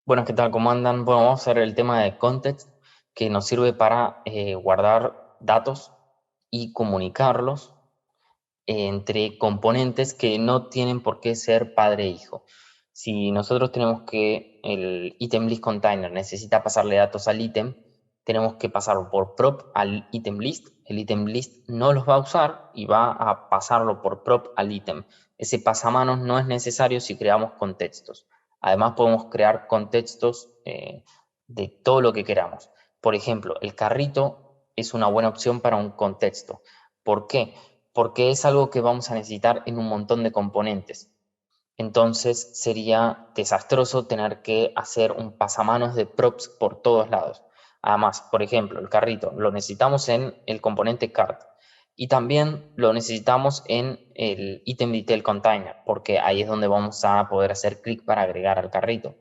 Buenas, ¿qué tal? ¿Cómo andan? Bueno, vamos a ver el tema de context, que nos sirve para guardar datos y comunicarlos entre componentes que no tienen por qué ser padre e hijo. Si nosotros tenemos que el item list container necesita pasarle datos al ítem, tenemos que pasarlo por prop al item list. El item list no los va a usar y va a pasarlo por prop al ítem. Ese pasamanos no es necesario si creamos contextos. Además, podemos crear contextos de todo lo que queramos. Por ejemplo, el carrito es una buena opción para un contexto. ¿Por qué? Porque es algo que vamos a necesitar en un montón de componentes. Entonces sería desastroso tener que hacer un pasamanos de props por todos lados. Además, por ejemplo, el carrito lo necesitamos en el componente cart y también lo necesitamos en el item detail container, porque ahí es donde vamos a poder hacer clic para agregar al carrito.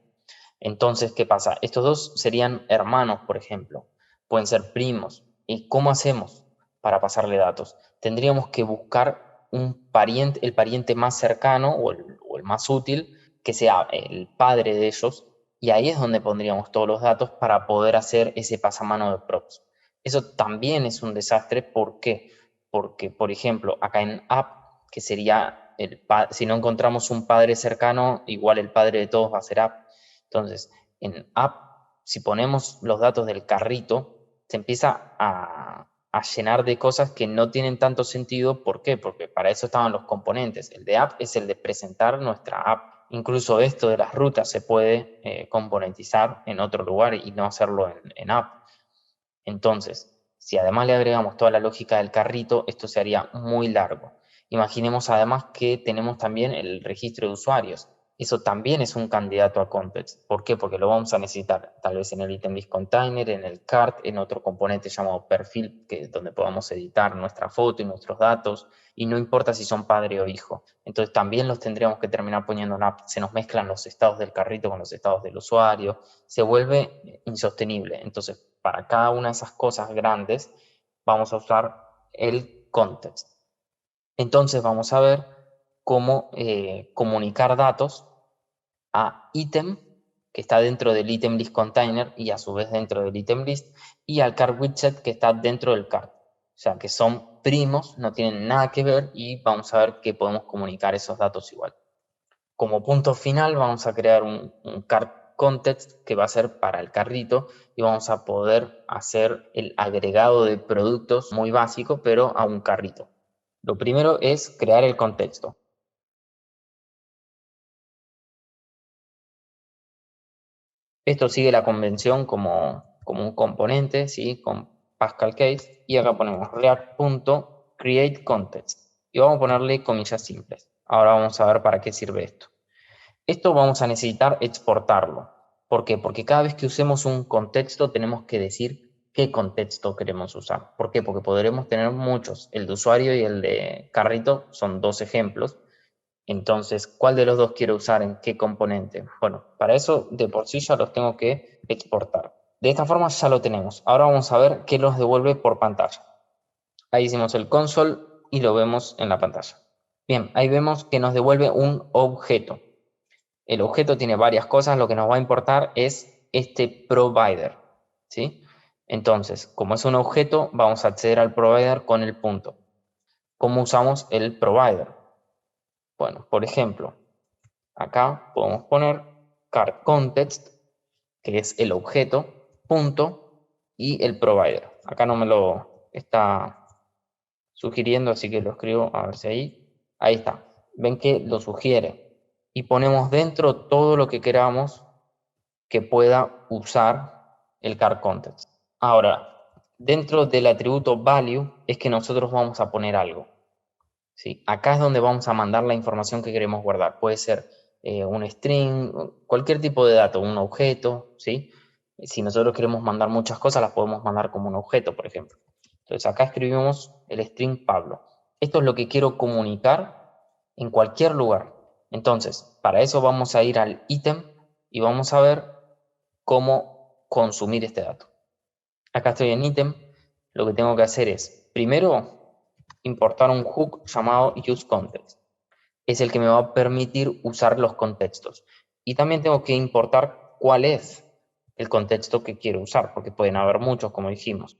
Entonces, ¿qué pasa? Estos dos serían hermanos, por ejemplo. Pueden ser primos. ¿Y cómo hacemos para pasarle datos? Tendríamos que buscar un pariente, el pariente más cercano o el más útil, que sea el padre de ellos, y ahí es donde pondríamos todos los datos para poder hacer ese pasamano de props. Eso también es un desastre. ¿Por qué? Porque, por ejemplo, acá en app, que sería si no encontramos un padre cercano, igual el padre de todos va a ser app. Entonces, en app, si ponemos los datos del carrito, se empieza a llenar de cosas que no tienen tanto sentido. ¿Por qué? Porque para eso estaban los componentes. El de app es el de presentar nuestra app. Incluso esto de las rutas se puede componentizar en otro lugar y no hacerlo en app. Entonces, si además le agregamos toda la lógica del carrito, esto se haría muy largo. Imaginemos además que tenemos también el registro de usuarios. Eso también es un candidato a context. ¿Por qué? Porque lo vamos a necesitar tal vez en el item list container, en el cart, en otro componente llamado perfil, que es donde podamos editar nuestra foto y nuestros datos, y no importa si son padre o hijo. Entonces también los tendríamos que terminar poniendo en app. Se nos mezclan los estados del carrito con los estados del usuario, se vuelve insostenible. Entonces, para cada una de esas cosas grandes, vamos a usar el context. Entonces vamos a ver cómo comunicar datos a item, que está dentro del item list container y a su vez dentro del item list, y al cart widget, que está dentro del cart. O sea, que son primos, no tienen nada que ver, y vamos a ver que podemos comunicar esos datos igual. Como punto final vamos a crear un cart context que va a ser para el carrito y vamos a poder hacer el agregado de productos muy básico, pero a un carrito. Lo primero es crear el contexto. Esto sigue la convención como un componente, ¿sí? Con Pascal Case, y acá ponemos react.createContext y vamos a ponerle comillas simples. Ahora vamos a ver para qué sirve esto. Esto vamos a necesitar exportarlo. ¿Por qué? Porque cada vez que usemos un contexto tenemos que decir qué contexto queremos usar. ¿Por qué? Porque podremos tener muchos. El de usuario y el de carrito son dos ejemplos. Entonces, ¿cuál de los dos quiero usar en qué componente? Bueno, para eso de por sí ya los tengo que exportar. De esta forma ya lo tenemos. Ahora vamos a ver qué nos devuelve por pantalla. Ahí hicimos el console y lo vemos en la pantalla. Bien, ahí vemos que nos devuelve un objeto. El objeto tiene varias cosas, lo que nos va a importar es este provider, ¿sí? Entonces, como es un objeto, vamos a acceder al provider con el punto. ¿Cómo usamos el provider? Bueno, por ejemplo, acá podemos poner card context, que es el objeto, punto, y el provider. Acá no me lo está sugiriendo, así que lo escribo, a ver si ahí está. Ven que lo sugiere. Y ponemos dentro todo lo que queramos que pueda usar el card context. Ahora, dentro del atributo value es que nosotros vamos a poner algo. ¿Sí? Acá es donde vamos a mandar la información que queremos guardar. Puede ser un string, cualquier tipo de dato, un objeto, ¿sí? Si nosotros queremos mandar muchas cosas, las podemos mandar como un objeto, por ejemplo. Entonces acá escribimos el string Pablo. Esto es lo que quiero comunicar en cualquier lugar. Entonces, para eso vamos a ir al ítem y vamos a ver cómo consumir este dato. Acá estoy en ítem. Lo que tengo que hacer es, primero, importar un hook llamado useContext. Es el que me va a permitir usar los contextos. Y también tengo que importar cuál es el contexto que quiero usar, porque pueden haber muchos, como dijimos.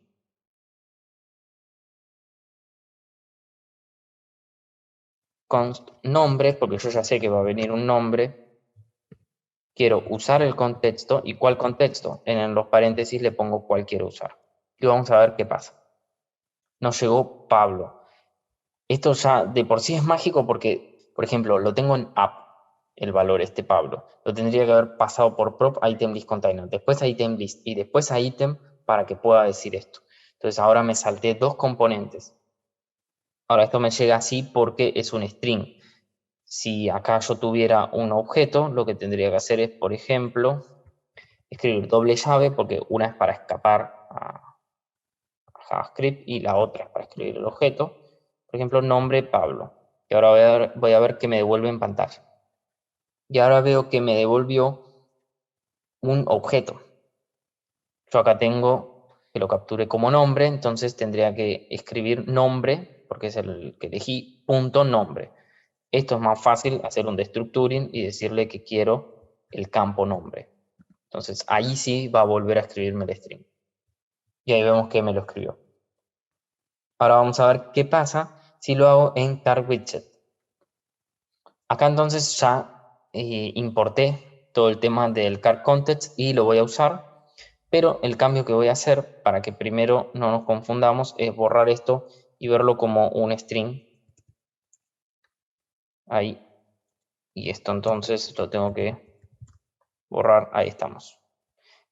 Const nombre, porque yo ya sé que va a venir un nombre. Quiero usar el contexto. ¿Y cuál contexto? En los paréntesis le pongo cuál quiero usar. Y vamos a ver qué pasa. Nos llegó Pablo. Esto ya de por sí es mágico porque, por ejemplo, lo tengo en app, el valor Pablo. Lo tendría que haber pasado por prop item list container, después a item list y después a item para que pueda decir esto. Entonces ahora me salté dos componentes. Ahora esto me llega así porque es un string. Si acá yo tuviera un objeto, lo que tendría que hacer es, por ejemplo, escribir doble llave, porque una es para escapar a JavaScript y la otra es para escribir el objeto. Por ejemplo, nombre Pablo. Y ahora voy a ver que me devuelve en pantalla. Y ahora veo que me devolvió un objeto. Yo acá tengo que lo capture como nombre, entonces tendría que escribir nombre, porque es el que elegí, punto nombre. Esto es más fácil, hacer un destructuring y decirle que quiero el campo nombre. Entonces ahí sí va a volver a escribirme el string. Y ahí vemos que me lo escribió. Ahora vamos a ver qué pasa si lo hago en CardWidget. Acá entonces ya importé todo el tema del CardContext y lo voy a usar, pero el cambio que voy a hacer para que primero no nos confundamos es borrar esto y verlo como un string. Ahí. Y esto entonces lo tengo que borrar. Ahí estamos.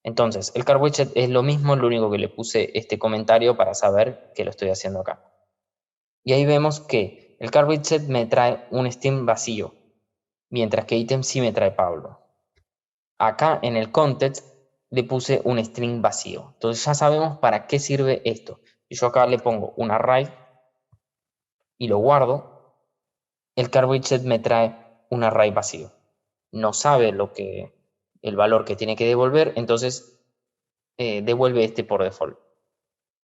Entonces, el CardWidget es lo mismo, lo único que le puse este comentario para saber que lo estoy haciendo acá. Y ahí vemos que el CardWidget me trae un string vacío, mientras que item sí me trae Pablo. Acá en el context le puse un string vacío. Entonces ya sabemos para qué sirve esto. Y yo acá le pongo un array y lo guardo. El CardWidget me trae un array vacío. No sabe el valor que tiene que devolver, entonces devuelve este por default.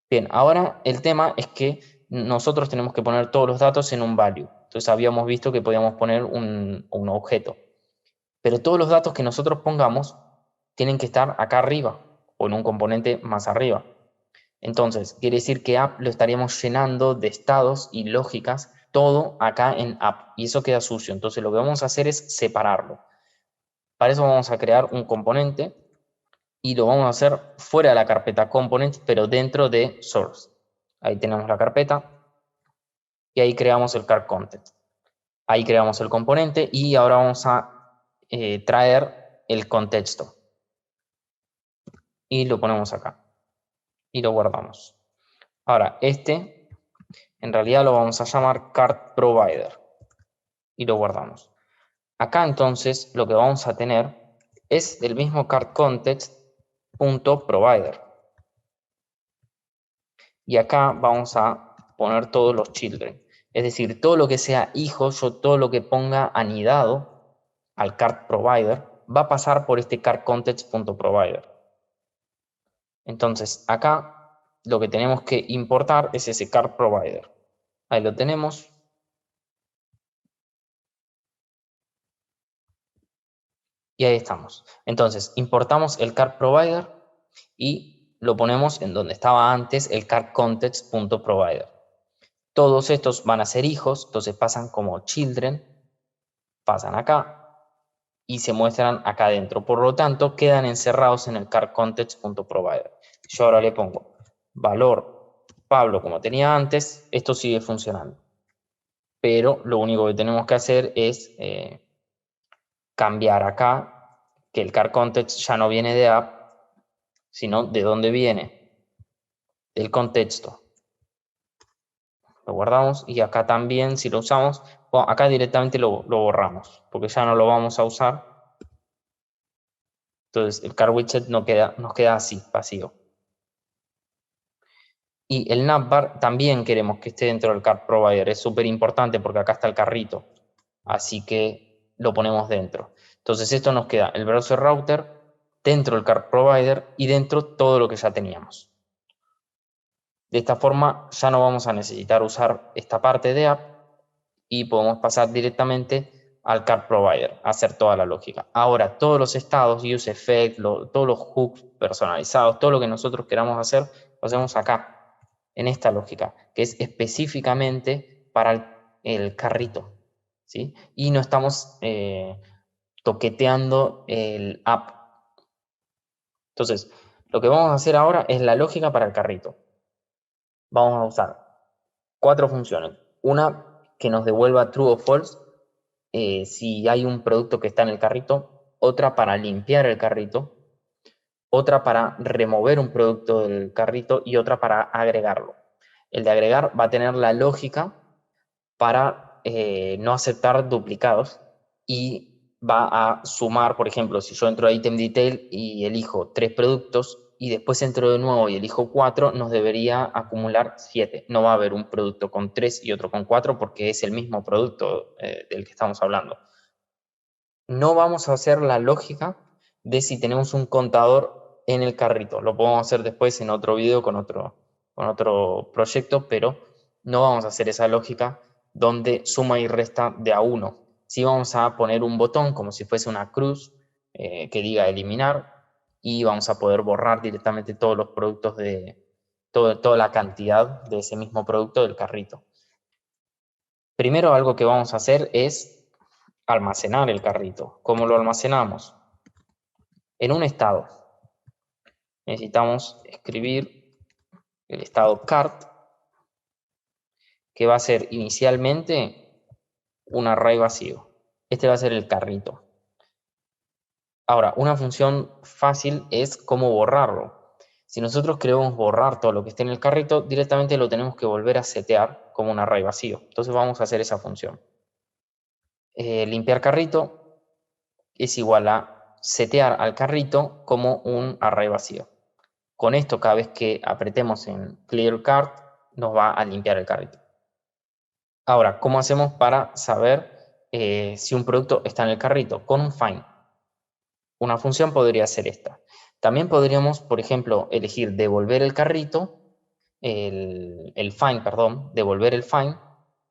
Bien, ahora el tema es que nosotros tenemos que poner todos los datos en un value. Entonces habíamos visto que podíamos poner un objeto. Pero todos los datos que nosotros pongamos tienen que estar acá arriba o en un componente más arriba. Entonces, quiere decir que app lo estaríamos llenando de estados y lógicas todo acá en app y eso queda sucio. Entonces, lo que vamos a hacer es separarlo. Para eso vamos a crear un componente y lo vamos a hacer fuera de la carpeta components, pero dentro de source. Ahí tenemos la carpeta y ahí creamos el card content. Ahí creamos el componente y ahora vamos a traer el contexto. Y lo ponemos acá. Y lo guardamos. Ahora, en realidad lo vamos a llamar card provider. Y lo guardamos. Acá entonces lo que vamos a tener es el mismo card context.provider. Y acá vamos a poner todos los children. Es decir, todo lo que sea hijo, yo todo lo que ponga anidado al card provider va a pasar por este card context.provider. Entonces acá lo que tenemos que importar es ese card provider. Ahí lo tenemos. Y ahí estamos. Entonces importamos el card provider y lo ponemos en donde estaba antes el card context.provider. Todos estos van a ser hijos, entonces pasan como children, pasan acá y se muestran acá adentro. Por lo tanto, quedan encerrados en el card context.provider. Yo ahora le pongo valor Pablo como tenía antes, esto sigue funcionando. Pero lo único que tenemos que hacer es cambiar acá que el card context ya no viene de app, sino de dónde viene, del contexto. Lo guardamos y acá también, si lo usamos, bueno, acá directamente lo borramos, porque ya no lo vamos a usar. Entonces el CardWidget nos queda así, vacío. Y el navbar también queremos que esté dentro del card provider. Es súper importante porque acá está el carrito. Así que lo ponemos dentro. Entonces esto nos queda el browser router, dentro del card provider y dentro todo lo que ya teníamos. De esta forma ya no vamos a necesitar usar esta parte de app y podemos pasar directamente al cart provider, hacer toda la lógica. Ahora, todos los estados, use effect, todos los hooks personalizados, todo lo que nosotros queramos hacer, lo hacemos acá, en esta lógica, que es específicamente para el carrito, ¿sí? Y no estamos toqueteando el app. Entonces, lo que vamos a hacer ahora es la lógica para el carrito. Vamos a usar 4 funciones. Una que nos devuelva true o false si hay un producto que está en el carrito, otra para limpiar el carrito, otra para remover un producto del carrito y otra para agregarlo. El de agregar va a tener la lógica para no aceptar duplicados y va a sumar, por ejemplo, si yo entro a Item Detail y elijo 3 productos y después entro de nuevo y elijo 4, nos debería acumular 7. No va a haber un producto con 3 y otro con 4 porque es el mismo producto del que estamos hablando. No vamos a hacer la lógica de si tenemos un contador en el carrito. Lo podemos hacer después en otro video con otro proyecto, pero no vamos a hacer esa lógica donde suma y resta de a uno. Sí vamos a poner un botón como si fuese una cruz que diga eliminar y vamos a poder borrar directamente todos los productos de toda la cantidad de ese mismo producto del carrito. Primero algo que vamos a hacer es almacenar el carrito. ¿Cómo lo almacenamos? En un estado. Necesitamos escribir el estado cart, que va a ser inicialmente un array vacío. Este va a ser el carrito. Ahora, una función fácil es cómo borrarlo. Si nosotros queremos borrar todo lo que esté en el carrito, directamente lo tenemos que volver a setear como un array vacío. Entonces vamos a hacer esa función. Limpiar carrito es igual a setear al carrito como un array vacío. Con esto, cada vez que apretemos en Clear Cart, nos va a limpiar el carrito. Ahora, ¿cómo hacemos para saber si un producto está en el carrito? Con un find. Una función podría ser esta. También podríamos, por ejemplo, elegir devolver el carrito, el find, perdón, devolver el find,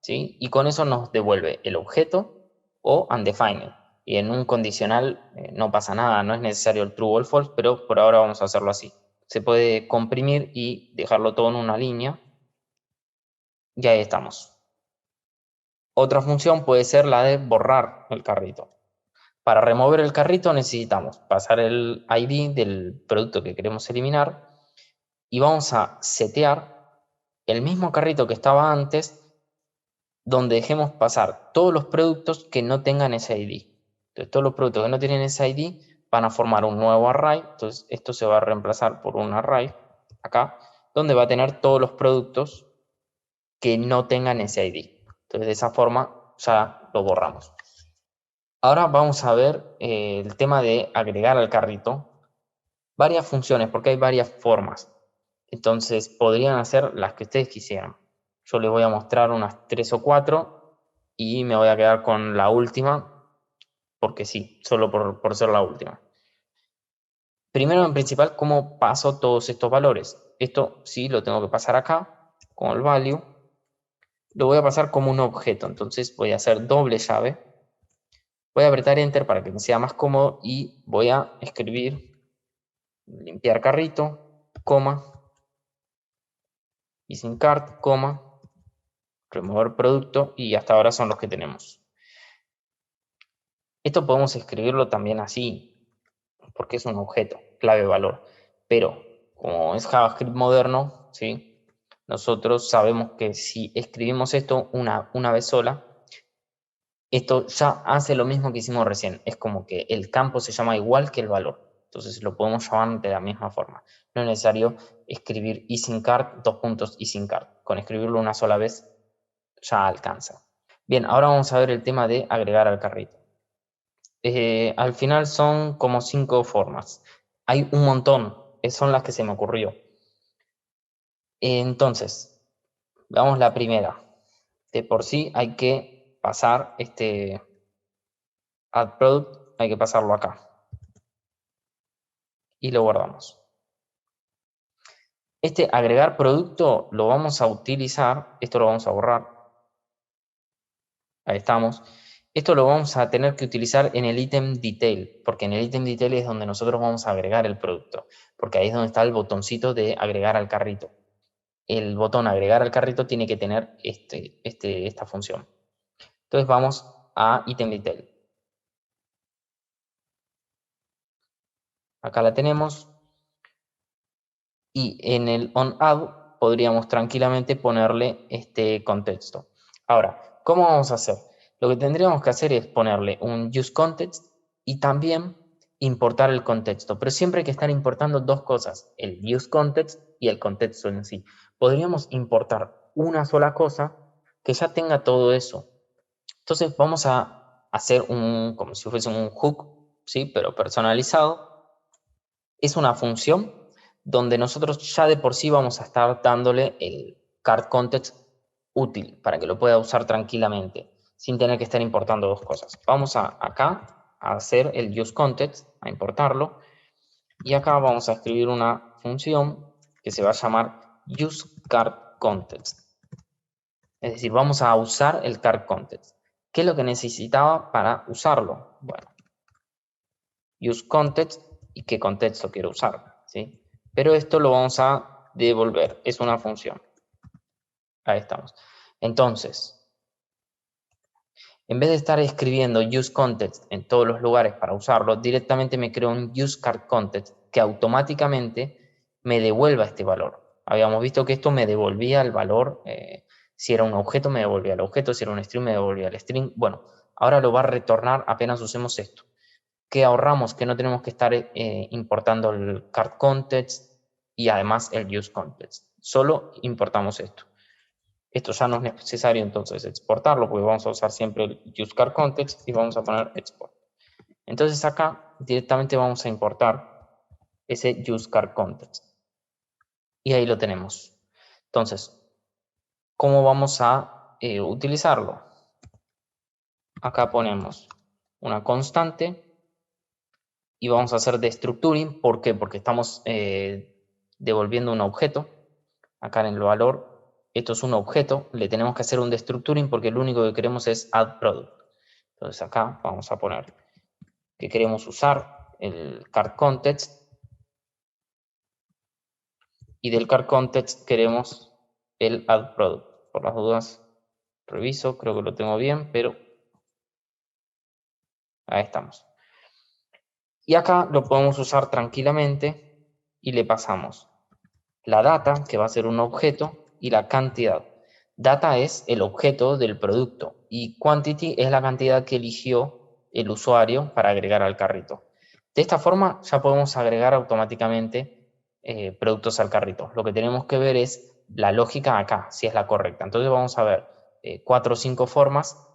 ¿sí? Y con eso nos devuelve el objeto o undefined. Y en un condicional no pasa nada, no es necesario el true o el false, pero por ahora vamos a hacerlo así. Se puede comprimir y dejarlo todo en una línea. Y ahí estamos. Otra función puede ser la de borrar el carrito. Para remover el carrito necesitamos pasar el ID del producto que queremos eliminar y vamos a setear el mismo carrito que estaba antes donde dejemos pasar todos los productos que no tengan ese ID. Entonces, todos los productos que no tienen ese ID van a formar un nuevo array. Entonces, esto se va a reemplazar por un array acá, donde va a tener todos los productos que no tengan ese ID. Entonces, de esa forma ya lo borramos. Ahora vamos a ver el tema de agregar al carrito varias funciones, porque hay varias formas. Entonces, podrían hacer las que ustedes quisieran. Yo les voy a mostrar unas 3 o 4 y me voy a quedar con la última, porque sí, solo por ser la última. Primero, en principal, ¿cómo paso todos estos valores? Esto sí lo tengo que pasar acá, con el value. Lo voy a pasar como un objeto, entonces voy a hacer doble llave. Voy a apretar Enter para que me sea más cómodo y voy a escribir limpiar carrito, coma, y sin cart, coma, remover producto y hasta ahora son los que tenemos. Esto podemos escribirlo también así, porque es un objeto, clave valor. Pero como es JavaScript moderno, ¿sí? Nosotros sabemos que si escribimos esto una vez sola, esto ya hace lo mismo que hicimos recién. Es como que el campo se llama igual que el valor. Entonces lo podemos llamar de la misma forma. No es necesario escribir isInCart, dos puntos isInCart. Con escribirlo una sola vez ya alcanza. Bien, ahora vamos a ver el tema de agregar al carrito. Al final son como 5 formas. Hay un montón, son las que se me ocurrió. Entonces, veamos la primera. De por sí hay que pasar este add product, hay que pasarlo acá. Y lo guardamos. Este agregar producto lo vamos a utilizar, esto lo vamos a borrar. Ahí estamos. Esto lo vamos a tener que utilizar en el ítem detail, porque en el ítem detail es donde nosotros vamos a agregar el producto, porque ahí es donde está el botoncito de agregar al carrito. El botón agregar al carrito tiene que tener esta función. Entonces vamos a ítem detail. Acá la tenemos. Y en el onAdd podríamos tranquilamente ponerle este contexto. Ahora, ¿cómo vamos a hacer? Lo que tendríamos que hacer es ponerle un useContext y también importar el contexto. Pero siempre hay que estar importando dos cosas, el useContext y el contexto en sí. Podríamos importar una sola cosa que ya tenga todo eso. Entonces vamos a hacer como si fuese un hook, ¿sí? Pero personalizado. Es una función donde nosotros ya de por sí vamos a estar dándole el card context útil para que lo pueda usar tranquilamente sin tener que estar importando dos cosas. Vamos acá a hacer el useContext, a importarlo, y acá vamos a escribir una función que se va a llamar useCardContext. Es decir, vamos a usar el card context. ¿Qué es lo que necesitaba para usarlo? Bueno, useContext y qué contexto quiero usar, ¿sí? Pero esto lo vamos a devolver, es una función. Ahí estamos. Entonces, en vez de estar escribiendo useContext en todos los lugares para usarlo, directamente me creo un useCardContext que automáticamente me devuelva este valor. Habíamos visto que esto me devolvía el valor, si era un objeto me devolvía el objeto, si era un string me devolvía el string. Bueno, ahora lo va a retornar apenas usemos esto. Que ahorramos, que no tenemos que estar importando el card context y además el use context. Solo importamos esto. Esto ya no es necesario entonces exportarlo porque vamos a usar siempre el use card context y vamos a poner export. Entonces acá directamente vamos a importar ese use card context. Y ahí lo tenemos. Entonces, ¿cómo vamos a utilizarlo? Acá ponemos una constante y vamos a hacer destructuring. ¿Por qué? Porque estamos devolviendo un objeto. Acá en el valor, esto es un objeto, le tenemos que hacer un destructuring porque lo único que queremos es add product. Entonces acá vamos a poner que queremos usar el card context y del card context queremos el add product. Por las dudas reviso, creo que lo tengo bien, pero ahí estamos. Y acá lo podemos usar tranquilamente y le pasamos la data, que va a ser un objeto, y la cantidad. Data es el objeto del producto y quantity es la cantidad que eligió el usuario para agregar al carrito. De esta forma ya podemos agregar automáticamente productos al carrito. Lo que tenemos que ver es la lógica acá, si es la correcta. Entonces vamos a ver 4 o 5 formas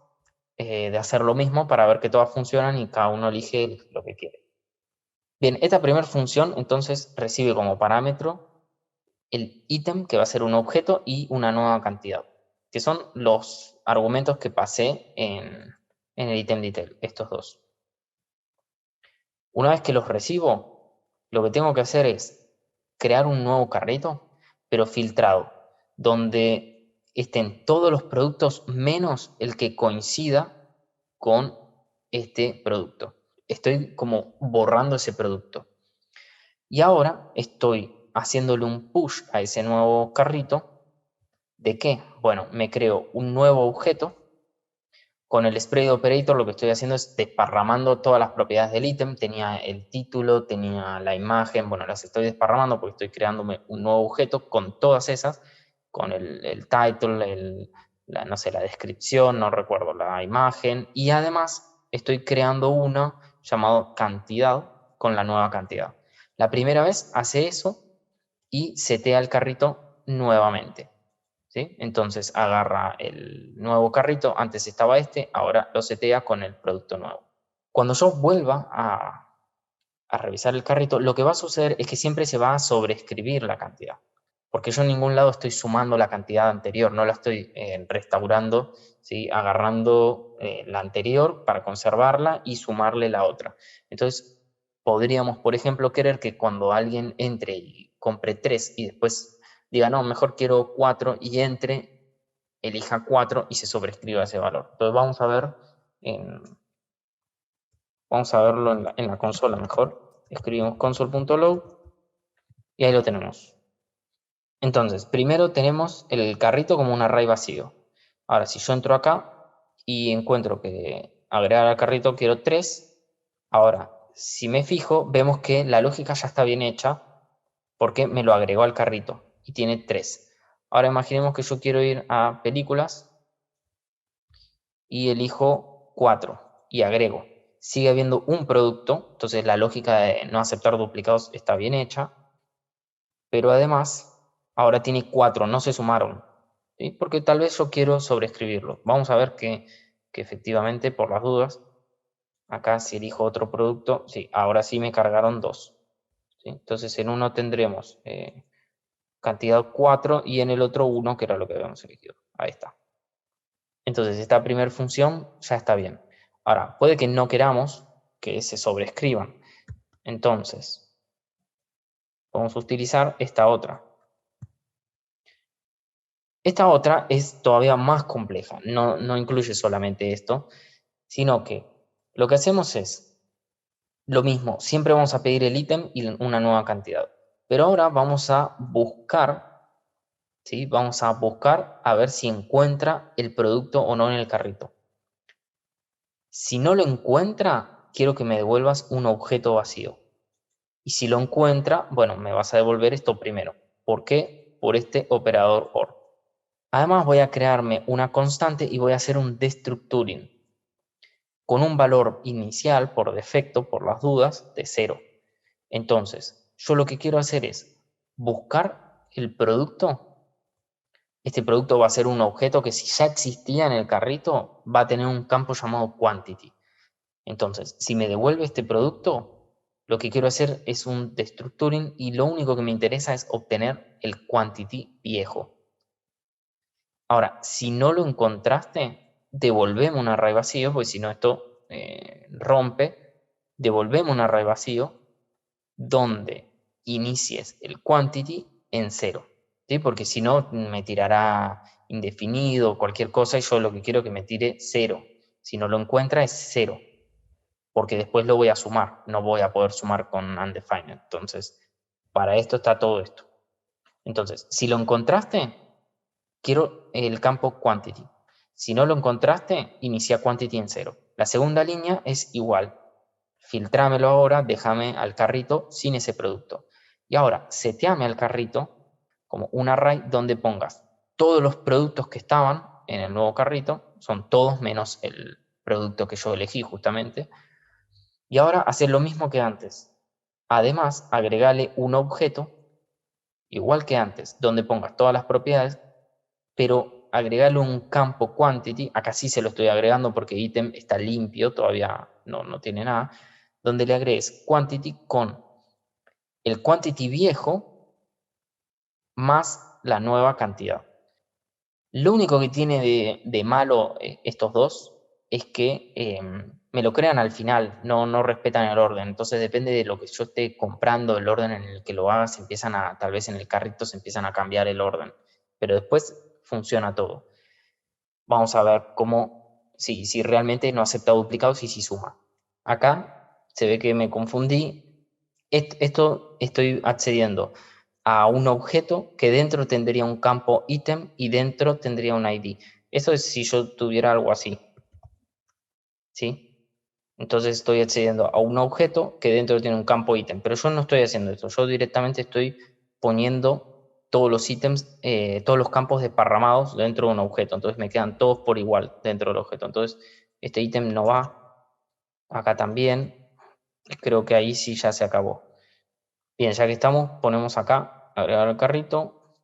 de hacer lo mismo para ver que todas funcionan y cada uno elige lo que quiere. Bien, esta primera función entonces recibe como parámetro el ítem, que va a ser un objeto, y una nueva cantidad, que son los argumentos que pasé en el ítem detail, estos dos. Una vez que los recibo, lo que tengo que hacer es crear un nuevo carrito, pero filtrado, donde estén todos los productos menos el que coincida con este producto. Estoy como borrando ese producto. Y ahora estoy haciéndole un push a ese nuevo carrito. ¿De qué? Bueno, me creo un nuevo objeto. Con el spread operator lo que estoy haciendo es desparramando todas las propiedades del ítem. Tenía el título, tenía la imagen, bueno, las estoy desparramando porque estoy creándome un nuevo objeto con todas esas, con el title, no sé, la descripción, no recuerdo, la imagen, y además estoy creando uno llamado cantidad con la nueva cantidad. La primera vez hace eso y setea el carrito nuevamente. ¿Sí? Entonces agarra el nuevo carrito, antes estaba este, ahora lo setea con el producto nuevo. Cuando yo vuelva a revisar el carrito, lo que va a suceder es que siempre se va a sobreescribir la cantidad, porque yo en ningún lado estoy sumando la cantidad anterior, no la estoy restaurando, ¿sí? Agarrando la anterior para conservarla y sumarle la otra. Entonces, podríamos, por ejemplo, querer que cuando alguien entre y compre 3 y después diga, no, mejor quiero 4 y entre, elija 4 y se sobrescriba ese valor. Entonces vamos a ver Vamos a verlo en la consola mejor. Escribimos console.log y ahí lo tenemos. Entonces, primero tenemos el carrito como un array vacío. Ahora, si yo entro acá y encuentro que agregar al carrito quiero 3, ahora, si me fijo, vemos que la lógica ya está bien hecha porque me lo agregó al carrito y tiene 3. Ahora imaginemos que yo quiero ir a películas y elijo 4 y agrego. Sigue habiendo un producto, entonces la lógica de no aceptar duplicados está bien hecha, pero además ahora tiene 4, no se sumaron, ¿sí? Porque tal vez yo quiero sobreescribirlo. Vamos a ver que efectivamente, por las dudas, acá si elijo otro producto, sí, ahora sí me cargaron 2. ¿Sí? Entonces en uno tendremos cantidad 4 y en el otro 1, que era lo que habíamos elegido. Ahí está. Entonces esta primera función ya está bien. Ahora, puede que no queramos que se sobreescriban. Entonces, vamos a utilizar esta otra. Esta otra es todavía más compleja. No incluye solamente esto, sino que lo que hacemos es lo mismo. Siempre vamos a pedir el ítem y una nueva cantidad. Pero ahora vamos a buscar, ¿sí? Vamos a buscar a ver si encuentra el producto o no en el carrito. Si no lo encuentra, quiero que me devuelvas un objeto vacío. Y si lo encuentra, bueno, me vas a devolver esto primero. ¿Por qué? Por este operador OR. Además voy a crearme una constante y voy a hacer un destructuring con un valor inicial por defecto, por las dudas, de 0. Entonces, yo lo que quiero hacer es buscar el producto. Este producto va a ser un objeto que si ya existía en el carrito, va a tener un campo llamado quantity. Entonces, si me devuelve este producto, lo que quiero hacer es un destructuring y lo único que me interesa es obtener el quantity viejo. Ahora, si no lo encontraste, devolvemos un array vacío, porque si no esto rompe. Devolvemos un array vacío donde inicies el quantity en 0. ¿Sí? Porque si no, me tirará indefinido o cualquier cosa y yo lo que quiero es que me tire 0. Si no lo encuentra es 0. Porque después lo voy a sumar. No voy a poder sumar con undefined. Entonces, para esto está todo esto. Entonces, si lo encontraste, quiero el campo quantity. Si no lo encontraste, inicia quantity en 0. La segunda línea es igual. Filtrámelo ahora, déjame al carrito sin ese producto. Y ahora, seteame al carrito como un array donde pongas todos los productos que estaban en el nuevo carrito, son todos menos el producto que yo elegí justamente. Y ahora hacer lo mismo que antes. Además, agregale un objeto, igual que antes, donde pongas todas las propiedades, pero agregarle un campo quantity, acá sí se lo estoy agregando porque ítem está limpio, todavía no tiene nada, donde le agregues quantity con el quantity viejo más la nueva cantidad. Lo único que tiene de malo estos dos es que me lo crean al final, no respetan el orden. Entonces depende de lo que yo esté comprando, el orden en el que lo hagas, tal vez en el carrito se empiezan a cambiar el orden. Pero después funciona todo. Vamos a ver si realmente no acepta duplicados y si suma. Acá se ve que me confundí. Esto estoy accediendo a un objeto que dentro tendría un campo ítem y dentro tendría un ID. Eso es si yo tuviera algo así. ¿Sí? Entonces estoy accediendo a un objeto que dentro tiene un campo ítem. Pero yo no estoy haciendo esto. Yo directamente estoy poniendo todos los ítems, todos los campos desparramados dentro de un objeto. Entonces me quedan todos por igual dentro del objeto. Entonces este ítem no va. Acá también. Creo que ahí sí ya se acabó. Bien, ya que estamos, ponemos acá, agregar al carrito.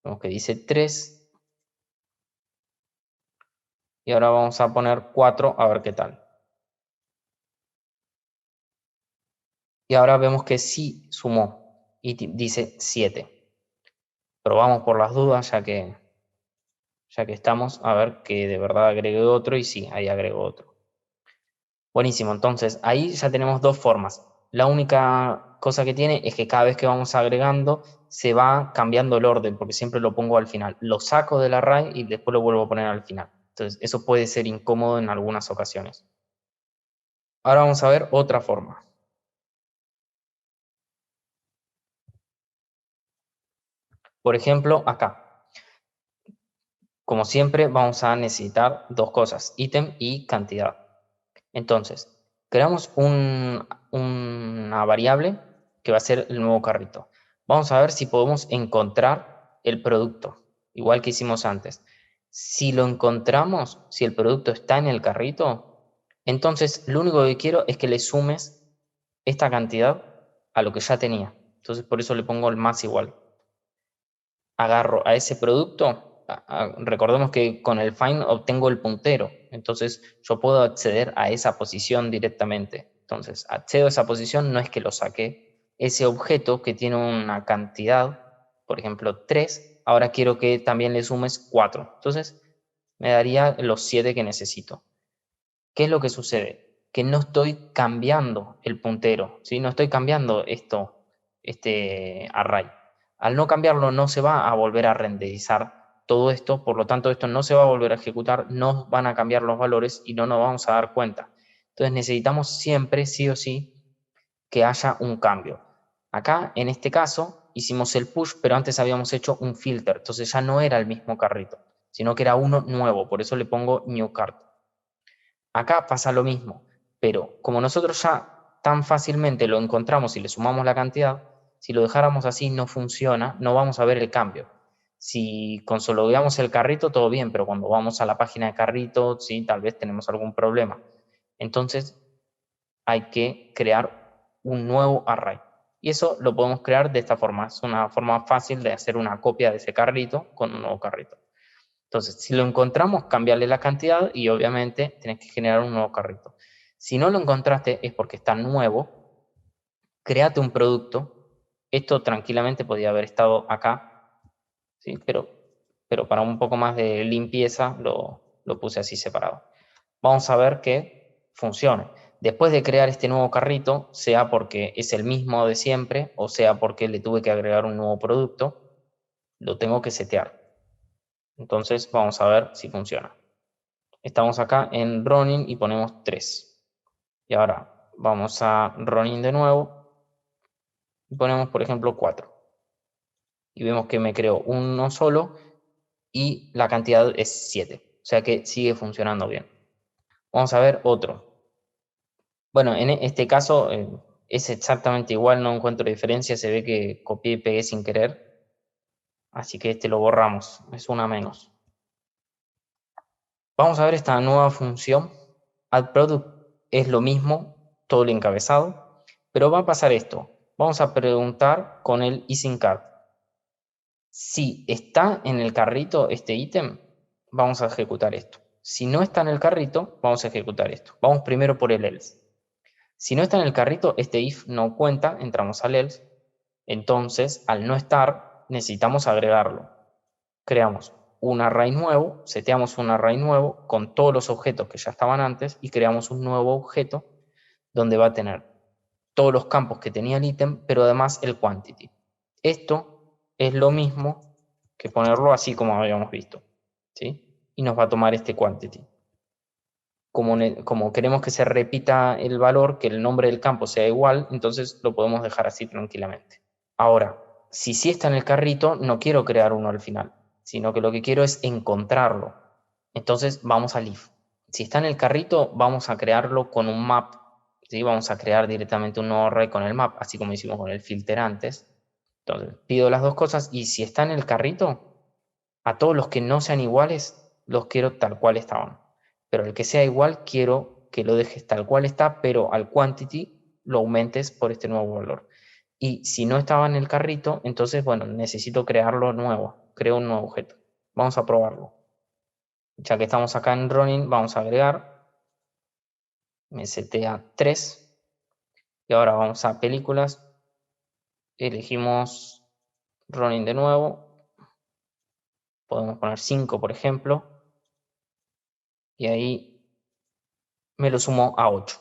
Vemos que dice 3. Y ahora vamos a poner 4 a ver qué tal. Y ahora vemos que sí sumó y dice 7. Probamos por las dudas ya que estamos a ver que de verdad agregué otro y sí, ahí agrego otro. Buenísimo, entonces ahí ya tenemos dos formas. La única cosa que tiene es que cada vez que vamos agregando se va cambiando el orden porque siempre lo pongo al final. Lo saco del array y después lo vuelvo a poner al final. Entonces, eso puede ser incómodo en algunas ocasiones. Ahora vamos a ver otra forma. Por ejemplo, acá. Como siempre, vamos a necesitar dos cosas, ítem y cantidad. Entonces, creamos una variable que va a ser el nuevo carrito. Vamos a ver si podemos encontrar el producto, igual que hicimos antes. Si lo encontramos, si el producto está en el carrito, entonces lo único que quiero es que le sumes esta cantidad a lo que ya tenía. Entonces, por eso le pongo el más igual. Agarro a ese producto, recordemos que con el find obtengo el puntero, entonces yo puedo acceder a esa posición directamente. Entonces, accedo a esa posición, no es que lo saqué. Ese objeto que tiene una cantidad, por ejemplo 3, ahora quiero que también le sumes 4. Entonces, me daría los 7 que necesito. ¿Qué es lo que sucede? Que no estoy cambiando el puntero, ¿sí? No estoy cambiando este array. Al no cambiarlo, no se va a volver a renderizar todo esto, por lo tanto, esto no se va a volver a ejecutar, no van a cambiar los valores y no nos vamos a dar cuenta. Entonces, necesitamos siempre, sí o sí, que haya un cambio. Acá, en este caso, hicimos el push, pero antes habíamos hecho un filter, entonces ya no era el mismo carrito, sino que era uno nuevo, por eso le pongo new cart. Acá pasa lo mismo, pero como nosotros ya tan fácilmente lo encontramos y le sumamos la cantidad, si lo dejáramos así no funciona, no vamos a ver el cambio. Si consolideamos el carrito, todo bien, pero cuando vamos a la página de carrito, sí, tal vez tenemos algún problema. Entonces, hay que crear un nuevo array. Y eso lo podemos crear de esta forma. Es una forma fácil de hacer una copia de ese carrito con un nuevo carrito. Entonces, si lo encontramos, cambiarle la cantidad y obviamente tenés que generar un nuevo carrito. Si no lo encontraste es porque está nuevo, créate un producto. Esto tranquilamente podía haber estado acá, ¿sí? Pero para un poco más de limpieza lo puse así separado. Vamos a ver que funcione. Después de crear este nuevo carrito, sea porque es el mismo de siempre o sea porque le tuve que agregar un nuevo producto, lo tengo que setear. Entonces vamos a ver si funciona. Estamos acá en running y ponemos 3. Y ahora vamos a running de nuevo y ponemos, por ejemplo, 4. Y vemos que me creó uno solo y la cantidad es 7. O sea que sigue funcionando bien. Vamos a ver otro. Bueno, en este caso es exactamente igual, no encuentro diferencia. Se ve que copié y pegué sin querer. Así que este lo borramos. Es una menos. Vamos a ver esta nueva función. Add product es lo mismo, todo el encabezado, pero va a pasar esto. Vamos a preguntar con el isInCart. Si está en el carrito este ítem, vamos a ejecutar esto. Si no está en el carrito, vamos a ejecutar esto. Vamos primero por el else. Si no está en el carrito, este if no cuenta, entramos al else. Entonces, al no estar, necesitamos agregarlo. Creamos un array nuevo, seteamos un array nuevo con todos los objetos que ya estaban antes y creamos un nuevo objeto donde va a tener todos los campos que tenía el ítem, pero además el quantity. Esto es lo mismo que ponerlo así como habíamos visto, ¿sí? Y nos va a tomar este quantity. Como queremos que se repita el valor, que el nombre del campo sea igual, entonces lo podemos dejar así tranquilamente. Ahora, si sí está en el carrito, no quiero crear uno al final, sino que lo que quiero es encontrarlo. Entonces vamos al if. Si está en el carrito, vamos a crearlo con un map, ¿sí? Vamos a crear directamente un nuevo array con el map, así como hicimos con el filter antes. Entonces, pido las dos cosas y si está en el carrito, a todos los que no sean iguales, los quiero tal cual estaban. Pero el que sea igual, quiero que lo dejes tal cual está, pero al quantity lo aumentes por este nuevo valor. Y si no estaba en el carrito, entonces, bueno, necesito crearlo nuevo. Creo un nuevo objeto. Vamos a probarlo. Ya que estamos acá en running, vamos a agregar. Me setea 3. Y ahora vamos a películas. Elegimos running de nuevo. Podemos poner 5, por ejemplo. Y ahí me lo sumo a 8.